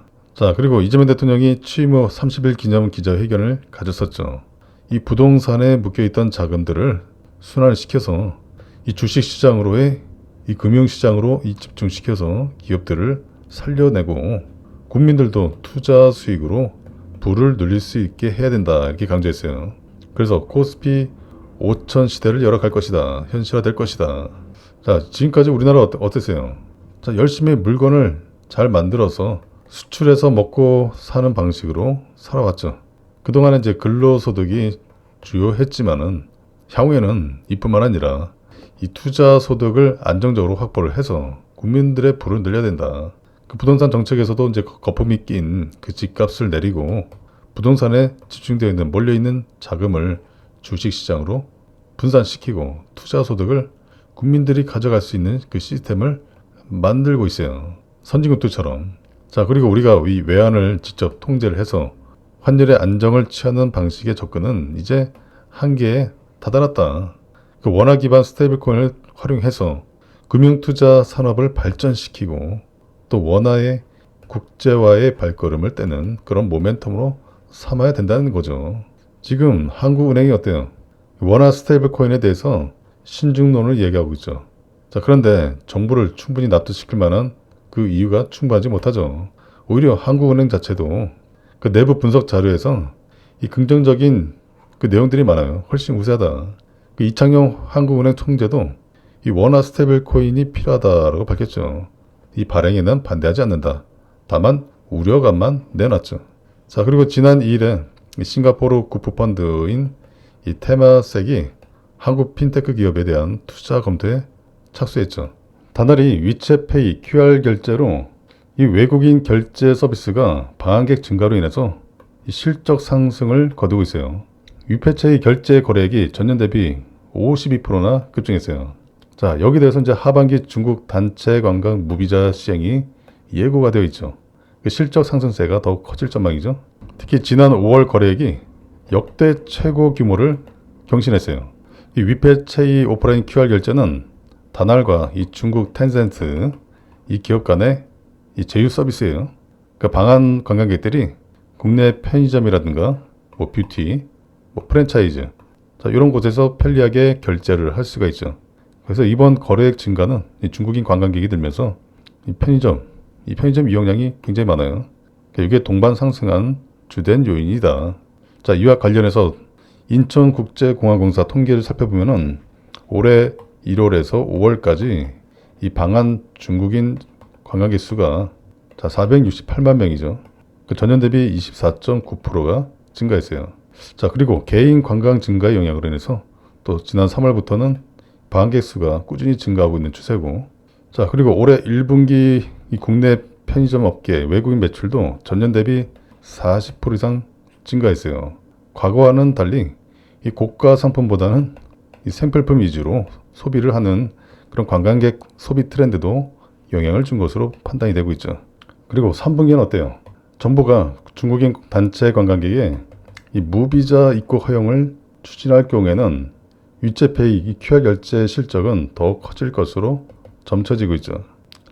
그리고 이재명 대통령이 취임 후 30일 기념 기자회견을 가졌었죠. 이 부동산에 묶여있던 자금들을 순환시켜서 이 주식시장으로의 이 금융시장으로 집중시켜서 기업들을 살려내고 국민들도 투자 수익으로 부를 누릴 수 있게 해야 된다, 이렇게 강조했어요. 그래서 코스피 5천 시대를 열어갈 것이다, 현실화될 것이다. 자, 지금까지 우리나라 어땠어요? 자, 열심히 물건을 잘 만들어서 수출해서 먹고 사는 방식으로 살아왔죠. 그동안은 이제 근로소득이 주요했지만은 향후에는 이뿐만 아니라 이 투자 소득을 안정적으로 확보를 해서 국민들의 부를 늘려야 된다. 그 부동산 정책에서도 이제 거품이 낀 그 집값을 내리고 부동산에 집중되어 있는 몰려 있는 자금을 주식시장으로 분산시키고 투자 소득을 국민들이 가져갈 수 있는 그 시스템을 만들고 있어요. 선진국들처럼. 자, 그리고 우리가 이 외환을 직접 통제를 해서 환율의 안정을 취하는 방식의 접근은 이제 한계에 다다랐다. 그 원화 기반 스테이블 코인을 활용해서 금융투자 산업을 발전시키고 또 원화의 국제화의 발걸음을 떼는 그런 모멘텀으로 삼아야 된다는 거죠. 지금 한국은행이 어때요? 원화 스테이블 코인에 대해서 신중론을 얘기하고 있죠. 자, 그런데 정부를 충분히 납득시킬 만한 그 이유가 충분하지 못하죠. 오히려 한국은행 자체도 그 내부 분석 자료에서 이 긍정적인 그 내용들이 많아요. 훨씬 우세하다. 그 이창용 한국은행 총재도 이 원화 스테이블 코인이 필요하다라고 밝혔죠. 이 발행에는 반대하지 않는다. 다만 우려감만 내놨죠. 자, 그리고 지난 2일에 싱가포르 구프펀드인 이 테마섹이 한국 핀테크 기업에 대한 투자 검토에 착수했죠. 다날이 위챗페이 QR 결제로 이 외국인 결제 서비스가 방한객 증가로 인해서 이 실적 상승을 거두고 있어요. 위챗페이 결제 거래액이 전년 대비 52%나 급증했어요. 자, 여기 대해서 이제 하반기 중국 단체 관광 무비자 시행이 예고가 되어 있죠. 그 실적 상승세가 더 커질 전망이죠. 특히 지난 5월 거래액이 역대 최고 규모를 경신했어요. 이 위챗페이 오프라인 QR 결제는 다날과 이 중국 텐센트 이 기업 간의 이 제휴 서비스예요. 그러니까 방한 관광객들이 국내 편의점이라든가 뭐 뷰티, 뭐 프랜차이즈, 자, 이런 곳에서 편리하게 결제를 할 수가 있죠. 그래서 이번 거래액 증가는 이 중국인 관광객이 들면서 이 편의점 이용량이 굉장히 많아요. 그러니까 이게 동반 상승한 주된 요인이다. 자, 이와 관련해서 인천국제공항공사 통계를 살펴보면은 올해 1월에서 5월까지 이 방한 중국인 관광객 수가 자 468만 명이죠. 그 전년 대비 24.9%가 증가했어요. 자, 그리고 개인 관광 증가의 영향으로 인해서 또 지난 3월부터는 방한객 수가 꾸준히 증가하고 있는 추세고, 자, 그리고 올해 1분기 이 국내 편의점 업계 외국인 매출도 전년 대비 40% 이상 증가했어요. 과거와는 달리 이 고가 상품보다는 이 생필품 위주로 소비를 하는 그런 관광객 소비 트렌드도 영향을 준 것으로 판단이 되고 있죠. 그리고 3분기는 어때요? 정부가 중국인 단체 관광객의 이 무비자 입국 허용을 추진할 경우에는 위챗페이 이 QR 결제 실적은 더 커질 것으로 점쳐지고 있죠.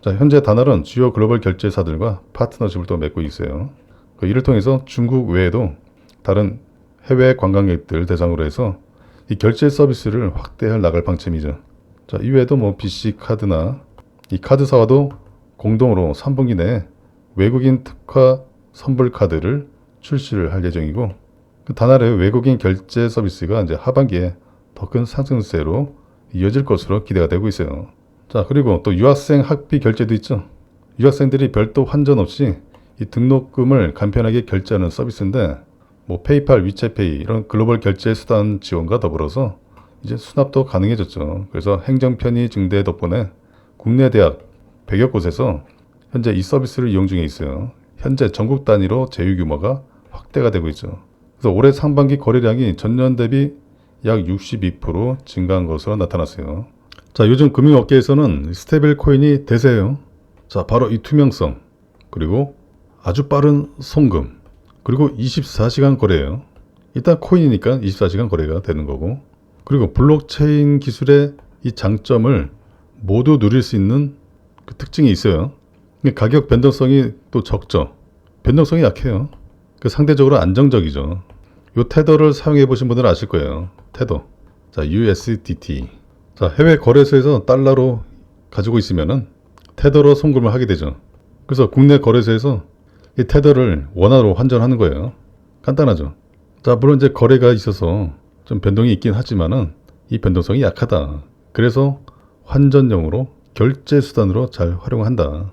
자, 현재 다날은 주요 글로벌 결제사들과 파트너십을 또 맺고 있어요. 이를 통해서 중국 외에도 다른 해외 관광객들 대상으로 해서 이 결제 서비스를 확대해 나갈 방침이죠. 자, 이외에도 뭐 BC 카드나 이 카드사와도 공동으로 3분기 내에 외국인 특화 선불 카드를 출시를 할 예정이고, 그 다날의 외국인 결제 서비스가 이제 하반기에 더 큰 상승세로 이어질 것으로 기대가 되고 있어요. 자, 그리고 또 유학생 학비 결제도 있죠. 유학생들이 별도 환전 없이 이 등록금을 간편하게 결제하는 서비스인데, 뭐 페이팔, 위챗페이 이런 글로벌 결제 수단 지원과 더불어서 이제 수납도 가능해졌죠. 그래서 행정편의 증대 덕분에 국내 대학 100여 곳에서 현재 이 서비스를 이용 중에 있어요. 현재 전국 단위로 제휴 규모가 확대가 되고 있죠. 그래서 올해 상반기 거래량이 전년 대비 약 62% 증가한 것으로 나타났어요. 자, 요즘 금융업계에서는 스테이블 코인이 대세예요. 자, 바로 이 투명성, 그리고 아주 빠른 송금, 그리고 24시간 거래예요. 일단 코인이니까 24시간 거래가 되는 거고, 그리고 블록체인 기술의 이 장점을 모두 누릴 수 있는 그 특징이 있어요. 가격 변동성이 또 적죠. 변동성이 약해요. 그 상대적으로 안정적이죠. 요 테더를 사용해 보신 분들은 아실 거예요. 테더. 자, USDT. 자, 해외 거래소에서 달러로 가지고 있으면은 테더로 송금을 하게 되죠. 그래서 국내 거래소에서 이 테더를 원화로 환전하는 거예요. 간단하죠. 자, 물론 이제 거래가 있어서 좀 변동이 있긴 하지만은 이 변동성이 약하다. 그래서 환전용으로 결제 수단으로 잘 활용한다.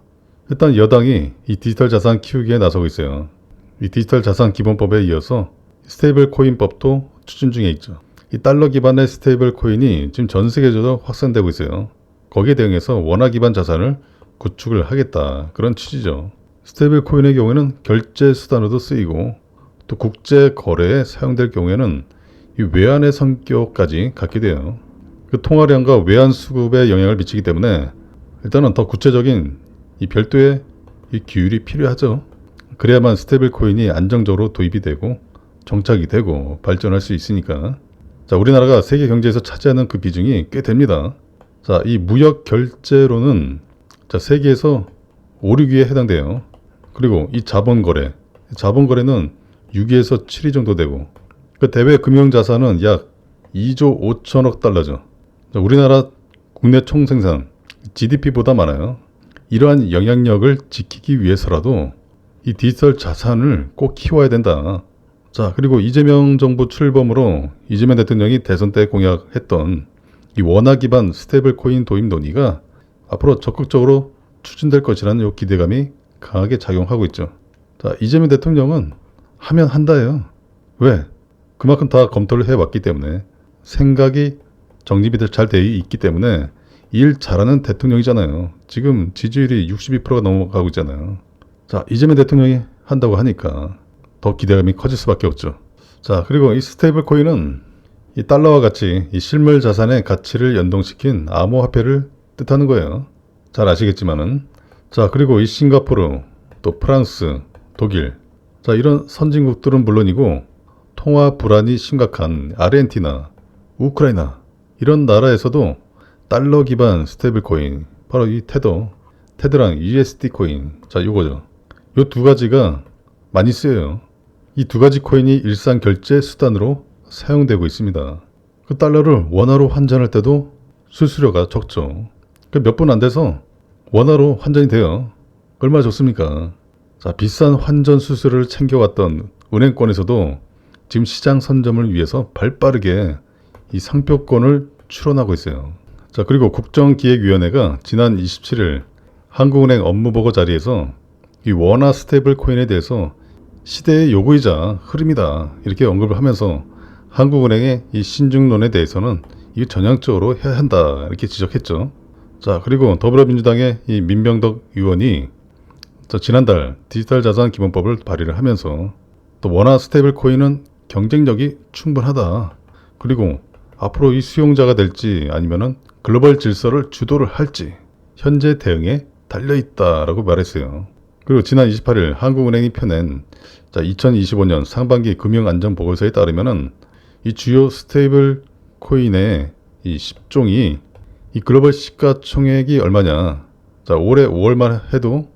일단 여당이 이 디지털 자산 키우기에 나서고 있어요. 이 디지털 자산 기본법에 이어서 스테이블 코인법도 추진 중에 있죠. 이 달러 기반의 스테이블 코인이 지금 전 세계적으로 확산되고 있어요. 거기에 대응해서 원화 기반 자산을 구축을 하겠다. 그런 취지죠. 스테이블 코인의 경우에는 결제 수단으로도 쓰이고 또 국제 거래에 사용될 경우에는 이 외환의 성격까지 갖게 돼요. 그 통화량과 외환 수급에 영향을 미치기 때문에 일단은 더 구체적인 이 별도의 이 규율이 필요하죠. 그래야만 스테이블 코인이 안정적으로 도입이 되고 정착이 되고 발전할 수 있으니까. 자, 우리나라가 세계 경제에서 차지하는 그 비중이 꽤 됩니다. 자, 이 무역 결제로는 자, 세계에서 5, 6위에 해당돼요. 그리고 이 자본거래는 6위에서 7위 정도 되고 그 대외 금융자산은 약 2조 5천억 달러죠. 자, 우리나라 국내 총생산 GDP보다 많아요. 이러한 영향력을 지키기 위해서라도 이 디지털 자산을 꼭 키워야 된다. 자, 그리고 이재명 정부 출범으로 이재명 대통령이 대선 때 공약했던 이 원화 기반 스테이블 코인 도입 논의가 앞으로 적극적으로 추진될 것이라는 기대감이 강하게 작용하고 있죠. 자, 이재명 대통령은 하면 한다예요. 왜? 그만큼 다 검토를 해왔기 때문에 생각이 정립이 잘 되어 있기 때문에 일 잘하는 대통령이잖아요. 지금 지지율이 62%가 넘어가고 있잖아요. 자, 이재명 대통령이 한다고 하니까 더 기대감이 커질 수밖에 없죠. 자, 그리고 이 스테이블 코인은 이 달러와 같이 이 실물 자산의 가치를 연동시킨 암호화폐를 뜻하는 거예요. 잘 아시겠지만은. 자, 그리고 이 싱가포르, 또 프랑스, 독일, 자, 이런 선진국들은 물론이고 통화 불안이 심각한 아르헨티나, 우크라이나 이런 나라에서도 달러 기반 스테이블 코인, 바로 이 테더랑 USD 코인, 자, 요거죠. 요 두 가지가 많이 쓰여요. 이 두 가지 코인이 일상 결제 수단으로 사용되고 있습니다. 그 달러를 원화로 환전할 때도 수수료가 적죠. 몇 분 안 돼서 원화로 환전이 돼요. 얼마나 좋습니까? 자, 비싼 환전 수수료를 챙겨왔던 은행권에서도 지금 시장 선점을 위해서 발빠르게 이 상표권을 출원하고 있어요. 자, 그리고 국정기획위원회가 지난 27일 한국은행 업무보고 자리에서 이 원화 스테이블 코인에 대해서 시대의 요구이자 흐름이다 이렇게 언급을 하면서 한국은행의 이 신중론에 대해서는 이 전향적으로 해야 한다 이렇게 지적했죠. 자, 그리고 더불어민주당의 이 민병덕 의원이 지난달 디지털 자산 기본법을 발의를 하면서 또 원화 스테이블 코인은 경쟁력이 충분하다. 그리고 앞으로 이 수용자가 될지 아니면은 글로벌 질서를 주도를 할지 현재 대응에 달려있다라고 말했어요. 그리고 지난 28일 한국은행이 펴낸 2025년 상반기 금융안전보고서에 따르면은 이 주요 스테이블 코인의 이 10종이 이 글로벌 시가총액이 얼마냐. 자, 올해 5월만 해도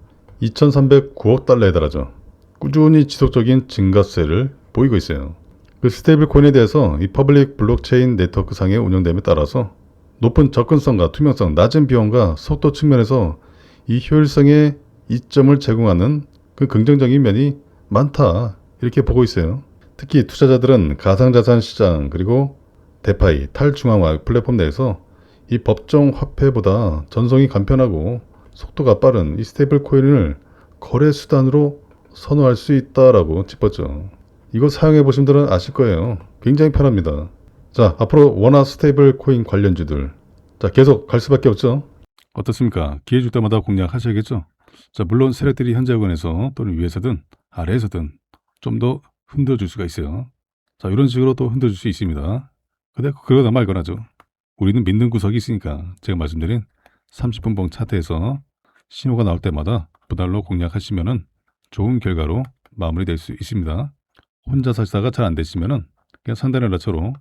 2,309억 달러에 달하죠. 꾸준히 지속적인 증가세를 보이고 있어요. 그 스테이블 코인에 대해서 이 퍼블릭 블록체인 네트워크 상의 운영됨에 따라서 높은 접근성과 투명성, 낮은 비용과 속도 측면에서 이 효율성에 이점을 제공하는 그 긍정적인 면이 많다 이렇게 보고 있어요. 특히 투자자들은 가상자산 시장 그리고 데파이, 탈중앙화 플랫폼 내에서 이 법정 화폐보다 전송이 간편하고 속도가 빠른 이 스테이블 코인을 거래 수단으로 선호할 수 있다라고 짚었죠. 이거 사용해 보신 분들은 아실 거예요. 굉장히 편합니다. 자, 앞으로 원화 스테이블 코인 관련주들 자, 계속 갈 수밖에 없죠. 어떻습니까? 기회 줄 때마다 공략하셔야겠죠. 자, 물론 세력들이 현재권에서 또는 위에서든 아래에서든 좀 더 흔들어줄 수가 있어요. 자, 이런 식으로 또 흔들어줄 수 있습니다. 근데 그러다 말거나죠. 우리는 믿는 구석이 있으니까 제가 말씀드린 30분봉 차트에서 신호가 나올 때마다 분할로 공략하시면은 좋은 결과로 마무리될 수 있습니다. 혼자 사시다가 잘 안 되시면은 그냥 상단 연락처로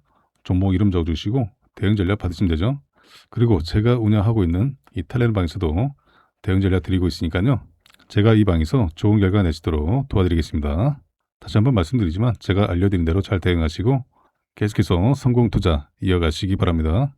종목 이름 적어주시고 대응 전략 받으시면 되죠. 그리고 제가 운영하고 있는 이 텔레그램 방에서도 대응 전략 드리고 있으니까요. 제가 이 방에서 좋은 결과 내시도록 도와드리겠습니다. 다시 한번 말씀드리지만 제가 알려드린 대로 잘 대응하시고 계속해서 성공 투자 이어가시기 바랍니다.